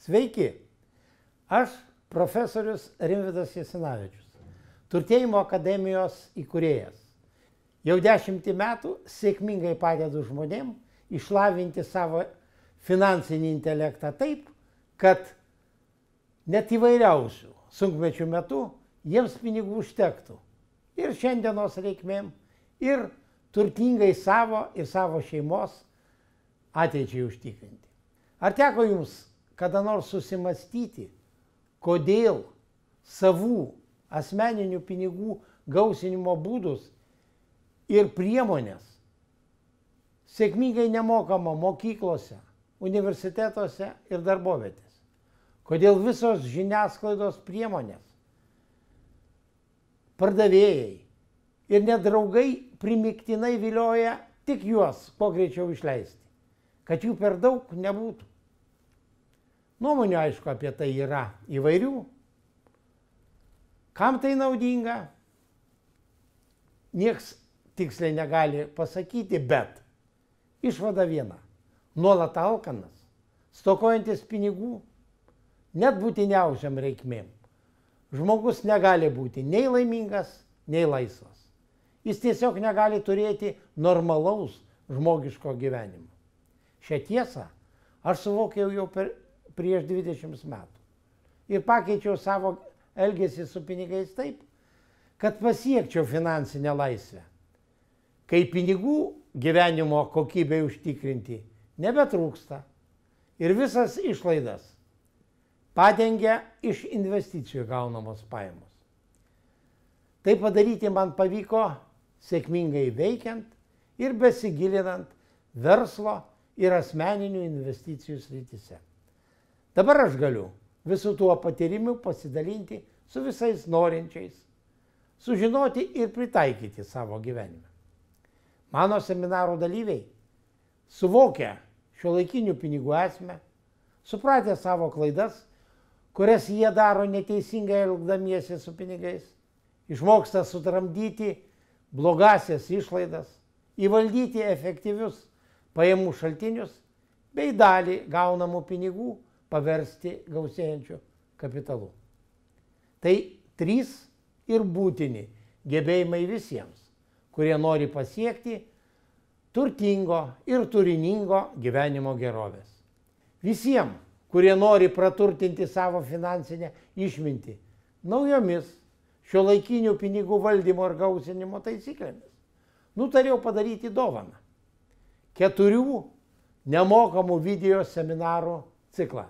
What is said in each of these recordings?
Sveiki, aš profesorius Rimvydas Jasinavičius, Turtėjimo akademijos įkūrėjas. Jau 10 metų sėkmingai padedu žmonėm išlavinti savo finansinį intelektą taip, kad net įvairiausių sunkmečių metu jiems pinigų užtektų ir šiandienos reikmėm, ir turtingai savo ir savo šeimos ateičiai užtikrinti. Ar teko jums kada nors susimastyti, kodėl savų asmeninių pinigų gausinimo būdus ir priemonės sėkmingai nemokama mokyklose, universitetuose ir darbovietėse? Kodėl visos žiniasklaidos priemonės, pardavėjai ir net draugai primygtinai vilioja tik juos kuo greičiau išleisti, kad jų per daug nebūtų? Nuomonių, aišku, apie tai yra įvairių. Kam tai naudinga? Nieks tiksliai negali pasakyti, bet išvada viena. Nuolat alkanas, stokojantis pinigų, net būtiniausiam reikmėm, žmogus negali būti nei laimingas, nei laisvas. Jis tiesiog negali turėti normalaus žmogiško gyvenimo. Šią tiesą aš suvokiau jau prieš 20 metų ir pakeičiau savo elgesį su pinigais taip, kad pasiekčiau finansinę laisvę, kai pinigų gyvenimo kokybei užtikrinti nebetrūksta ir visas išlaidas padengia iš investicijų gaunamos pajamos. Tai padaryti man pavyko sėkmingai veikiant ir besigilinant verslo ir asmeninių investicijų srityse. Dabar aš galiu visų tuo patyrimu pasidalinti su visais norinčiais, sužinoti ir pritaikyti savo gyvenime. Mano seminaro dalyviai suvokia šiuolaikinių pinigų esmę, supratę savo klaidas, kurias jie daro neteisingai elgdamiesi su pinigais, išmoksta sutramdyti blogasias išlaidas, įvaldyti efektyvius pajamų šaltinius bei dalį gaunamų pinigų paversti gausėjančiu kapitalu. Tai 3 ir būtini gebėjimai visiems, kurie nori pasiekti turtingo ir turiningo gyvenimo gerovės. Visiems, kurie nori praturtinti savo finansinę išmintį naujomis šiuolaikinių pinigų valdymo ir gausinimo taisyklėmis, nutariau padaryti dovaną. 4 nemokamų video seminarų ciklą.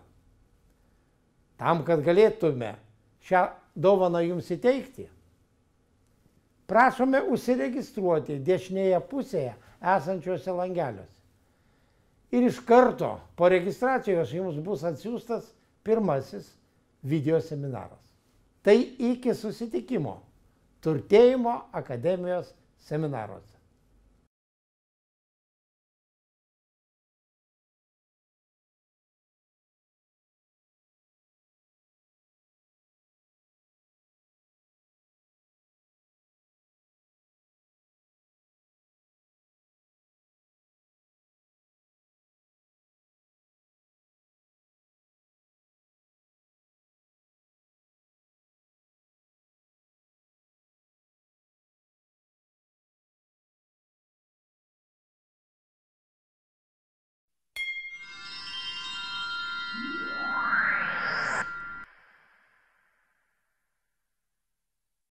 Tam, kad galėtume šią dovaną jums įteikti, prašome užsiregistruoti dešinėje pusėje esančiuose langeliuose. Ir iš karto po registracijos jums bus atsiųstas pirmasis video seminaras. Tai iki susitikimo Turtėjimo akademijos seminaruose.